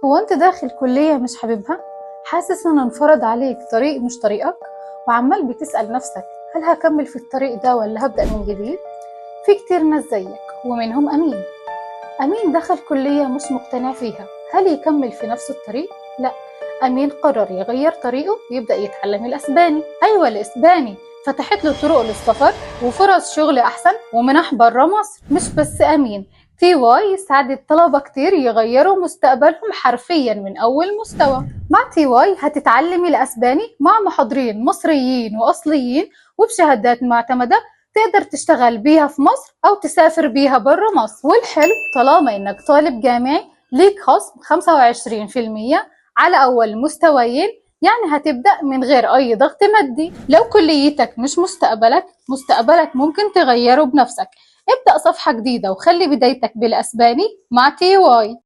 هو أنت داخل كلية مش حاببها؟ حاسس إن انفرض عليك طريق مش طريقك؟ وعمال بتسأل نفسك هل هكمل في الطريق ده ولا هبدأ من جديد؟ في كتير ناس زيك ومنهم أمين. أمين دخل كلية مش مقتنع فيها، هل يكمل في نفس الطريق؟ لا، أمين قرر يغير طريقه ويبدأ يتعلم الأسباني. أيوة، الإسباني فتحت له طرق للسفر وفرص شغل أحسن ومنح برا مصر. مش بس أمين، TY ساعدت طلبة كتير يغيروا مستقبلهم حرفيا من أول مستوى. مع TY هتتعلمي الأسباني مع محاضرين مصريين وأصليين وبشهادات معتمدة تقدر تشتغل بيها في مصر أو تسافر بيها برا مصر. والحلو طالما إنك طالب جامعي ليك خصم 25% على أول مستويين، يعني هتبدأ من غير أي ضغط مادي. لو كليتك مش مستقبلك ممكن تغيره بنفسك. ابدأ صفحة جديدة وخلي بدايتك بالأسباني مع TY.